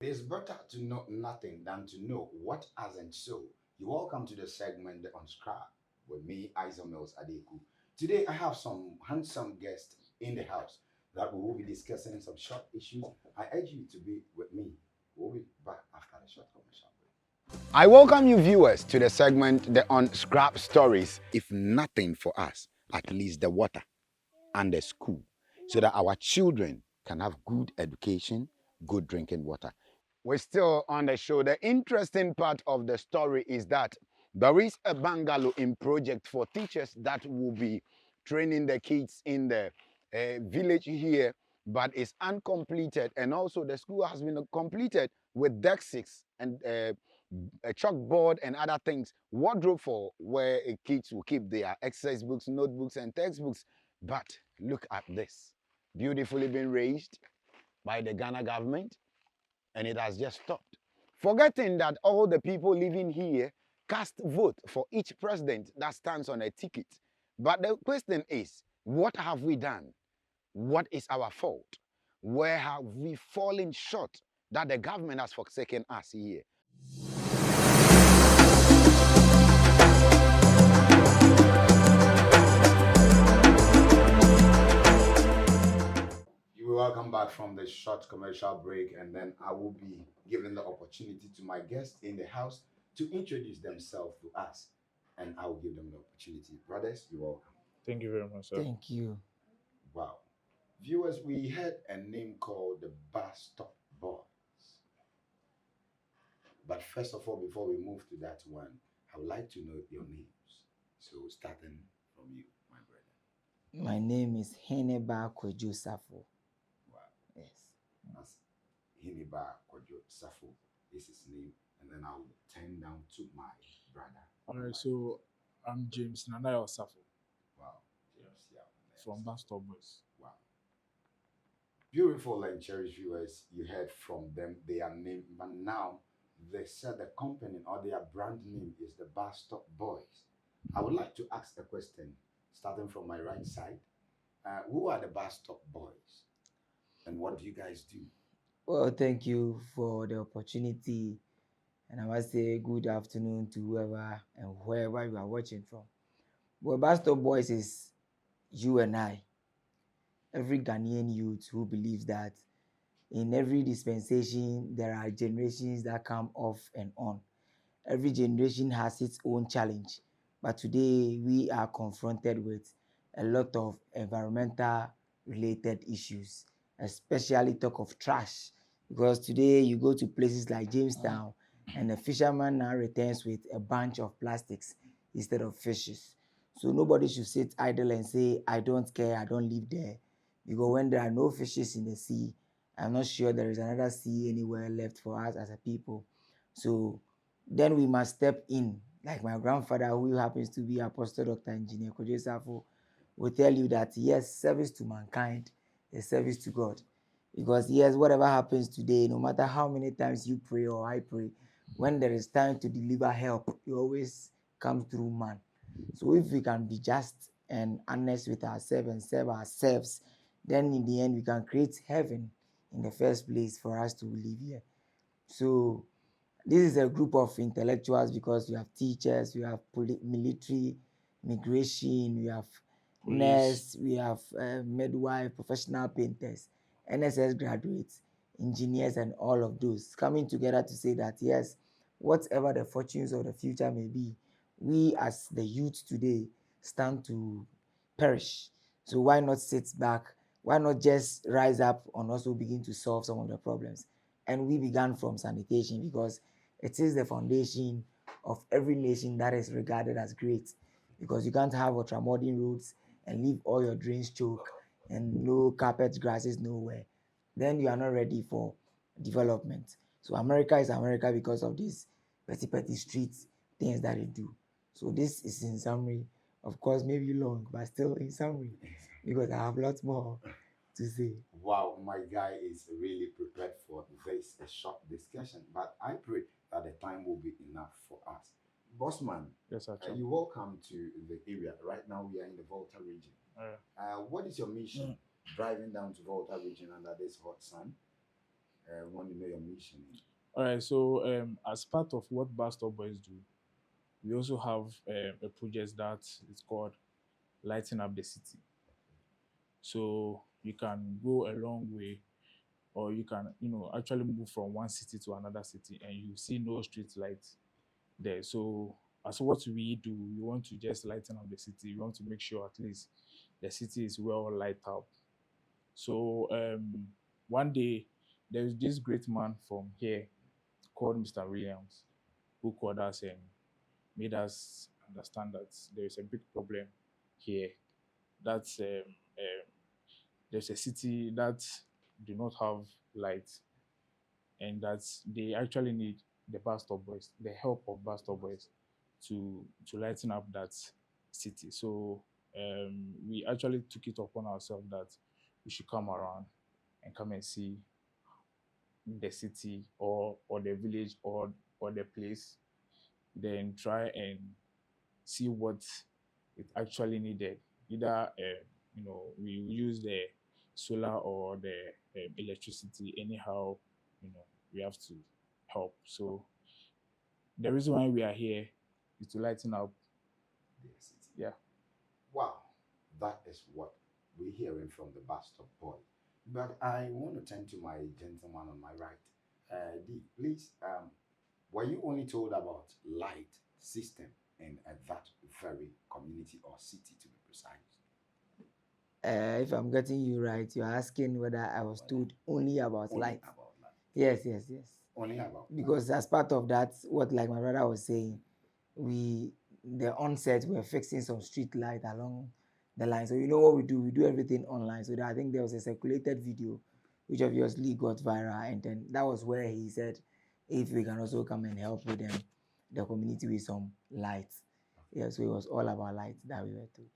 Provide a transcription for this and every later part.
It is better to know nothing than to know what hasn't so. You welcome to the segment The Unscrubbed with me, Isomils Adeku. Today I have some handsome guests in the house that we will be discussing some short issues. I urge you to be with me. We'll be back after the short commercial break. I welcome you viewers to the segment The Unscrubbed Stories. If nothing for us, at least the water and the school, so that our children can have good education, good drinking water. We're still on the show. The interesting part of the story is that there is a bungalow in project for teachers that will be training the kids in the village here, but it's uncompleted. And also the school has been completed with desks and a chalkboard and other things, wardrobe for where kids will keep their exercise books, notebooks, and textbooks. But look at this, beautifully been raised by the Ghana government, and it has just stopped. Forgetting that all the people living here cast vote for each president that stands on a ticket. But the question is, what have we done? What is our fault? Where have we fallen short that the government has forsaken us here? You are welcome back from the short commercial break, and then I will be giving the opportunity to my guests in the house to introduce themselves to us, and I will give them the opportunity. Brothers, you're welcome. Thank you very much, sir. Thank you. Wow. Viewers, we had a name called the Buzstop Boys. But first of all, before we move to that one, I would like to know your names. So starting from you, my brother. My name is Heneba Kweju Safo. Wow. Yes. That's Hiniba Kojo Safo is his name. And then I'll turn down to my brother. All right, so I'm James Nanayo Safo Wow. James, yeah. from Buzstopboys. Wow. Beautiful and cherished viewers, you heard from them. They are named, but now they said the company or their brand name is the Buzstop Boys. I would like to ask a question, starting from my right side. Who are the Buzstop Boys, and what do you guys do? Well, thank you for the opportunity. And I must say good afternoon to whoever and wherever you are watching from. Well, Bastard Boys is you and I, every Ghanaian youth who believes that in every dispensation there are generations that come off and on. Every generation has its own challenge. But today we are confronted with a lot of environmental related issues, especially talk of trash. Because today you go to places like Jamestown and a fisherman now returns with a bunch of plastics instead of fishes. So nobody should sit idle and say, I don't care, I don't live there. Because when there are no fishes in the sea, I'm not sure there is another sea anywhere left for us as a people. So then we must step in. Like my grandfather, who happens to be Apostle Dr. Engineer Kojo Safo, will tell you that yes, service to mankind is service to God. Because yes, whatever happens today, no matter how many times you pray or I pray, when there is time to deliver help, you always come through man. So if we can be just and honest with ourselves and serve ourselves, then in the end we can create heaven in the first place for us to live here. So this is a group of intellectuals because we have teachers, we have military, migration, we have Police. nurse, we have midwife, professional painters, NSS graduates, engineers, and all of those coming together to say that yes, whatever the fortunes of the future may be, we as the youth today stand to perish. So why not sit back? Why not just rise up and also begin to solve some of the problems? And we began from sanitation because it is the foundation of every nation that is regarded as great. Because you can't have ultramodern roads and leave all your drains choke and no carpet grasses nowhere. Then you are not ready for development. So America is America because of these petty street things that they do. So this is in summary. Of course, maybe long, but still in summary, because I have lots more to say. Wow, my guy is really prepared for this a short discussion, but I pray that the time will be enough for us. Bossman, Yes, sir. you're welcome to the area. Right now, we are in the Volta region. What is your mission driving down to Volta region under this hot sun? Want to know your mission. All right. So as part of what Buzstopboys do, we also have a project that is called Lighting Up the City. So you can go a long way, or you can, actually move from one city to another city and you see no street lights there. So as what we do, we want to just lighten up the city. We want to make sure at least the city is well light up. So one day there's this great man from here called Mr. Williams who called us and made us understand that there is a big problem here. That's there's a city that do not have light, and that they actually need the Buzstopboys, the help of Buzstopboys to lighten up that city. So we actually took it upon ourselves that we should come around and come and see the city or the village or the place, then try and see what it actually needed. Either we use the solar or the electricity. Anyhow, we have to help. So the reason why we are here is to lighten up. The city. Yeah. Wow, that is what we're hearing from the Bastard Boy. But I want to turn to my gentleman on my right. D, please, were you only told about light system in that very community or city to be precise? If I'm getting you right, you're asking whether I was told only about Only light. about light. Yes, yes, yes. Only about light. Because as part of that, what like my brother was saying, the onset we're fixing some street light along the line. So you know what we do? We do everything online. So I think there was a circulated video which obviously got viral, and then that was where he said if we can also come and help with them, the community with some lights. Yeah, so it was all about lights that we were told.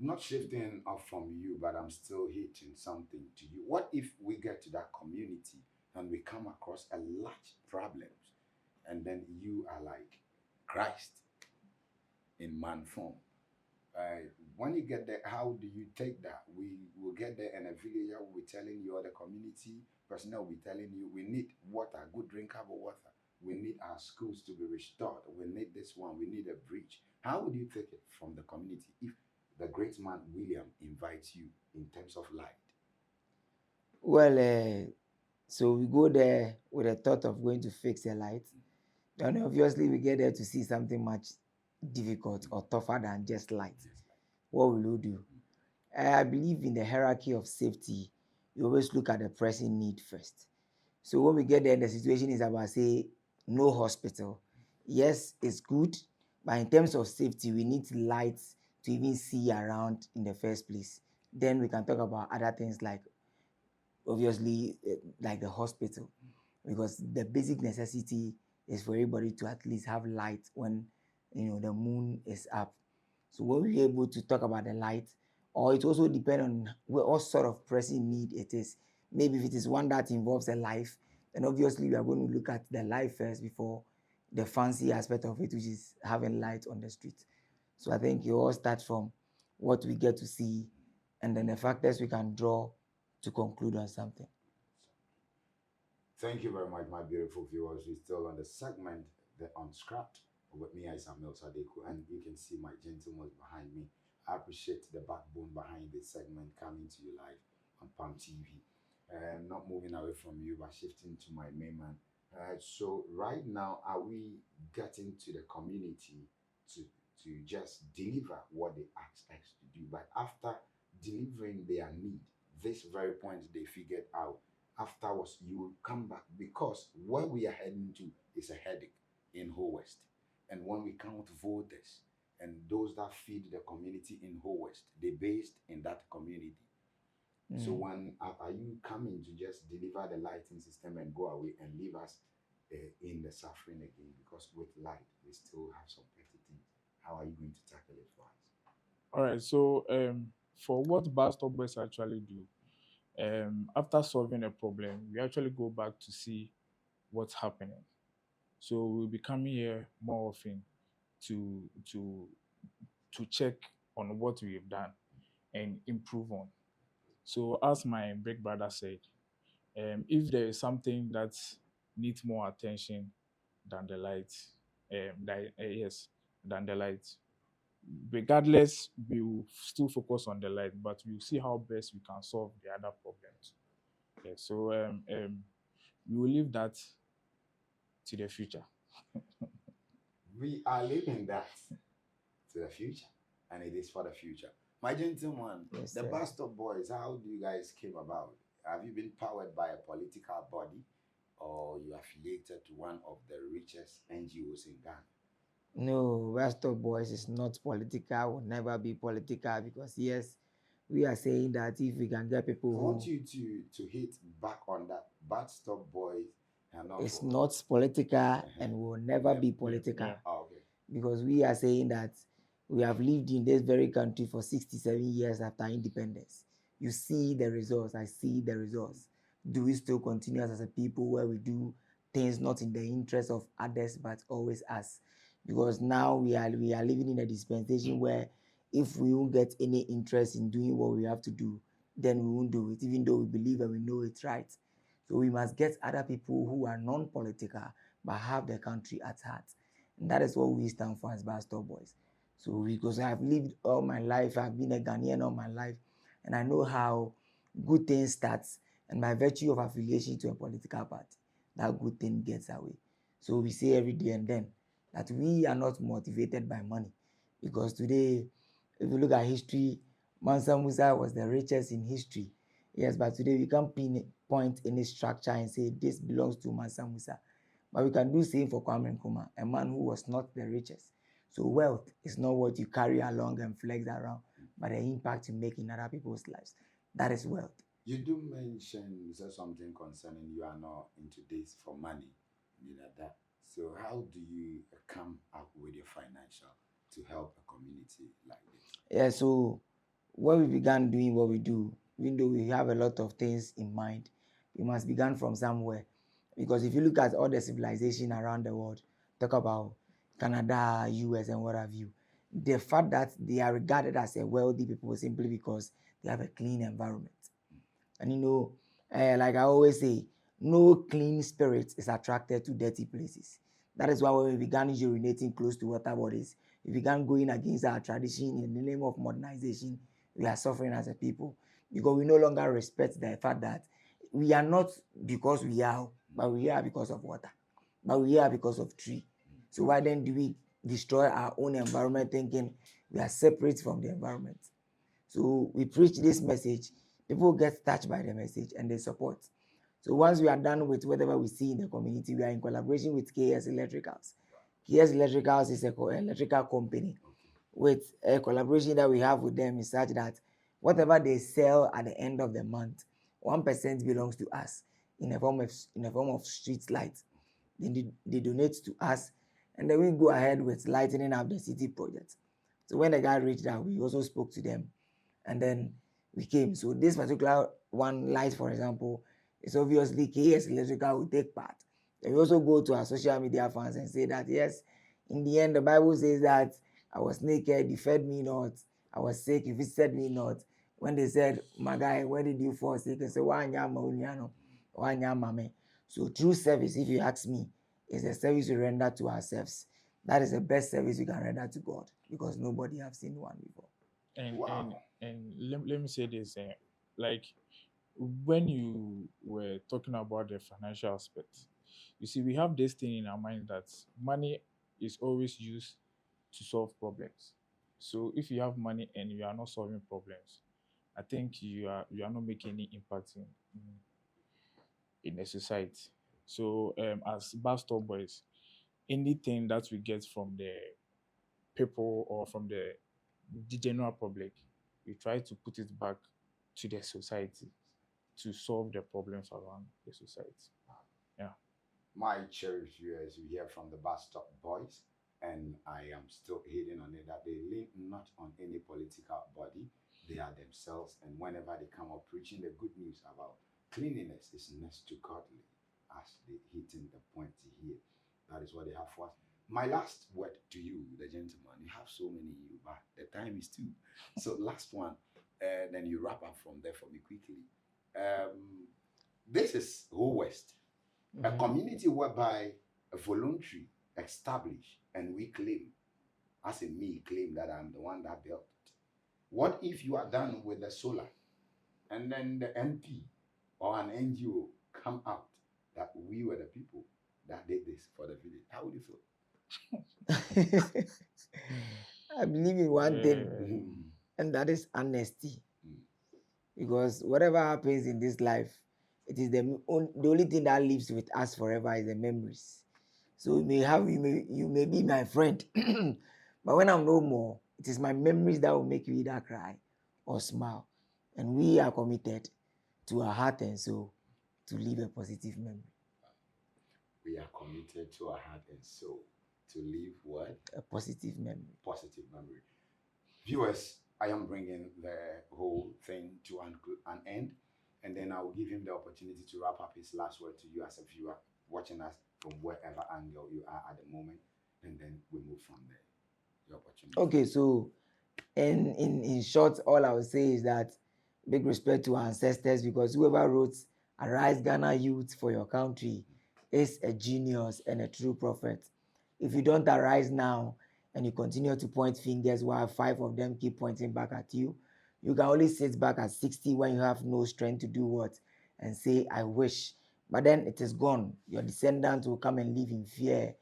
Not shifting off from you, but I'm still hitting something to you. What if we get to that community and we come across a large problems, and then you are like Christ in man form? When you get there, how do you take that? We will get there, and a villager will be telling you, or the community personnel will be telling you, we need water, good drinkable water. We need our schools to be restored. We need this one. We need a bridge. How would you take it from the community if the great man William invites you in terms of light? Well, so we go there with the thought of going to fix a light. And obviously, we get there to see something much difficult or tougher than just light. What will you do? I believe in the hierarchy of safety. You always look at the pressing need first. So when we get there, the situation is about, say, no hospital. Yes, it's good, but in terms of safety, we need lights to even see around in the first place. Then we can talk about other things like, obviously, like the hospital, because the basic necessity is for everybody to at least have light when the moon is up. So when we're able to talk about the light, or it also depends on what sort of pressing need it is. Maybe if it is one that involves a life, then obviously we are going to look at the life first before the fancy aspect of it, which is having light on the street. So I think it all starts from what we get to see, and then the factors we can draw to conclude on something. Thank you very much, my beautiful viewers. We're still on the segment, The Unscrubbed, with me, Isamail Sadeku, and you can see my gentleman behind me. I appreciate the backbone behind this segment coming to you live on Palm TV. Not moving away from you, but shifting to my main man. So right now, are we getting to the community to just deliver what they ask us to do? But after delivering their need, this very point they figured out, afterwards you will come back, because where we are heading to is a headache in Ho West. And when we count voters and those that feed the community in Ho West, they based in that community. So when are you coming to just deliver the lighting system and go away and leave us in the suffering again? Because with light, we still have some petty things. How are you going to tackle it for us? All right. So for what Buzstopboys actually do, after solving a problem, we actually go back to see what's happening. So we'll be coming here more often to to to check on what we've done and improve on. So as my big brother said, If there is something that needs more attention than the light, yes, than the light, regardless, we will still focus on the light, but we'll see how best we can solve the other problems. Yeah, so we will leave that to the future. We are leaving that to the future, and it is for the future. My gentleman, Yes, the sir. Buzstop Boys, how do you guys came about? Have you been powered by a political body, or you affiliated to one of the richest NGOs in Ghana? No, Buzstopboys is not political, will never be political because yes, we are saying that if we can get people I want who you to hit back on that. Buzstop Boys are not is for. not political and will never Yeah. be political. Yeah. Oh, okay. Because we are saying that we have lived in this very country for 67 years after independence. You see the results. I see the results. Do we still continue as a people where we do things not in the interest of others but always us? Because now we are living in a dispensation where if we won't get any interest in doing what we have to do, then we won't do it, even though we believe and we know it's right. So we must get other people who are non-political but have the country at heart. And that is what we stand for as Bastard Boys. So because I've lived all my life, I've been a Ghanaian all my life, and I know how good things starts, and by virtue of affiliation to a political party, that good thing gets away. So we say every day and then that we are not motivated by money. Because today, if you look at history, Mansa Musa was the richest in history. Yes, but today we can't pinpoint any structure and say this belongs to Mansa Musa. But we can do same for Kwame Nkrumah, a man who was not the richest. So wealth is not what you carry along and flex around, but the impact you make in other people's lives. That is wealth. You do mention you said something concerning you are not into this for money, you know that. So how do you come up with your financial to help a community like this? Yeah, so when we began doing what we do, even though we have a lot of things in mind, we must begin from somewhere. Because if you look at all the civilization around the world, talk about Canada, US, and what have you, the fact that they are regarded as a wealthy people simply because they have a clean environment. And like I always say, no clean spirit is attracted to dirty places. That is why when we began urinating close to water bodies, we began going against our tradition in the name of modernization. We are suffering as a people because we no longer respect the fact that we are not because we are, but we are because of water, but we are because of tree. So why then do we destroy our own environment thinking we are separate from the environment? So we preach this message, people get touched by the message and they support. So once we are done with whatever we see in the community, we are in collaboration with KS Electricals. KS Electricals is a electrical company with a collaboration that we have with them is such that whatever they sell at the end of the month, 1% belongs to us in a form of street light. Then they donate to us, and then we go ahead with lightening up the city project. So when the guy reached out, we also spoke to them, and then we came. So this particular one light, for example, is obviously KS Electrical will take part. Then we also go to our social media fans and say that yes, in the end, the Bible says that I was naked, you fed me not. I was sick, you visited me not. When they said, my guy, where did you fall sick? I said, Mame. So true service, if you ask me, is a service we render to ourselves. That is the best service we can render to God because nobody have seen one before. And and Wow. and let me say this, like when you were talking about the financial aspect, you see, we have this thing in our mind that money is always used to solve problems. So if you have money and you are not solving problems, I think you are not making any impact in the society. So as Bastard Boys, anything that we get from the people or from the general public, we try to put it back to the society to solve the problems around the society. Yeah. My cherished viewers, we hear from the Buzstop Boys, and I am still hitting on it that they lean not on any political body. They are themselves, and whenever they come up preaching the good news about cleanliness is next to godly, as they hitting the point here. That is what they have for us. My last word to you, the gentleman, you have so many you, but the time is too. So last one, and then you wrap up from there for me quickly. Um, This is Ho West, a Mhm. community whereby a voluntary established and we claim, as in me, claim that I'm the one that built it. What if you are done with the solar and then the MP or an NGO come out that we were the people that did this for the village? How would you feel? I believe in one thing, Mm, and that is honesty. mm. Because whatever happens in this life, it is the only thing that lives with us forever is the memories. So you may be my friend, but when I'm no more, it is my memories that will make you either cry or smile. And we are committed to our heart and soul to leave a positive memory. We are committed to our heart and soul to leave what? A positive memory. Positive memory. Viewers, I am bringing the whole thing to an end, and then I will give him the opportunity to wrap up his last word to you as a viewer watching us from wherever angle you are at the moment, and then we move from there. The opportunity. Okay, so in short, all I would say is that big respect to our ancestors, because whoever wrote "Arise, Ghana Youth, for your country" is a genius and a true prophet. If you don't arise now and you continue to point fingers while five of them keep pointing back at you, you can only sit back at 60 when you have no strength to do what and say, "I wish." But then it is gone. Your descendants will come and live in fear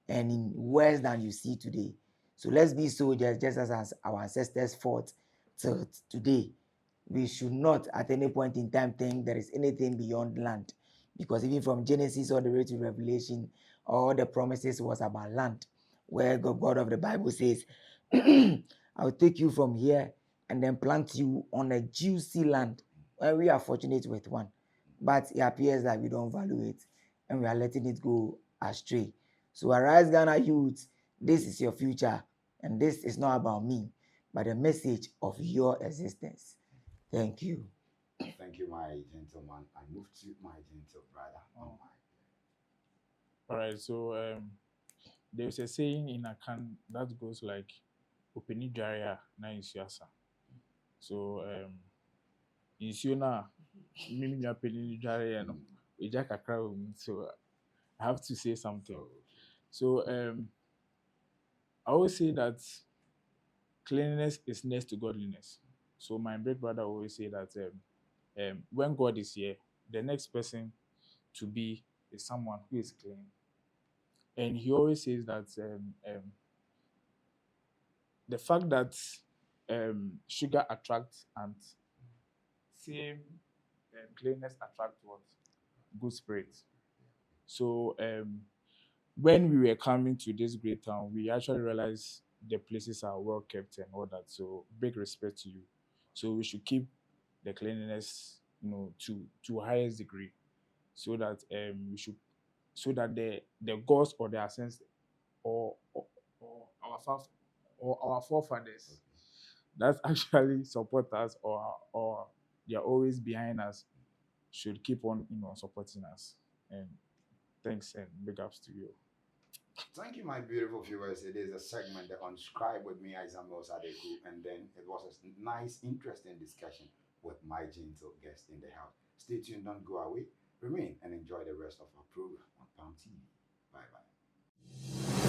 and in worse than you see today. So let's be soldiers just as our ancestors fought till today. We should not at any point in time think there is anything beyond land, because even from Genesis all the way to Revelation, all the promises was about land, where God of the Bible says, "I'll take you from here and then plant you on a juicy land." And we are fortunate with one, but it appears that we don't value it and we are letting it go astray. So arise, Ghana youth, this is your future, and this is not about me, but a message of your existence. Thank you. Thank you, my gentleman. I move to my gentle brother. Oh my. All right, so there's a saying in Akan that goes like "Openi Jaria na insuasa." So nsuo na mimi nua panyin Jaria no, eja kakra wɔ mu. So I have to say something. Oh, So I always say that cleanliness is next to godliness. So my big brother always say that when God is here, the next person to be is someone who is clean. And he always says that the fact that sugar attracts ants, same cleanliness attracts what? Good spirits. So when we were coming to this great town, we actually realized the places are well kept and all that. So big respect to you. So we should keep the cleanliness, to highest degree, so that we should, so that the gods or the ancestors or our forefathers that actually support us or they are always behind us should keep on supporting us. And thanks and big ups to you. thank you, my beautiful viewers. It is a segment, the Unscribed with me, Isabel Sadeku, and then it was a nice, interesting discussion with my gentle guest in the house. Stay tuned, don't go away. Remain and enjoy the rest of our program on Palm TV. Bye bye.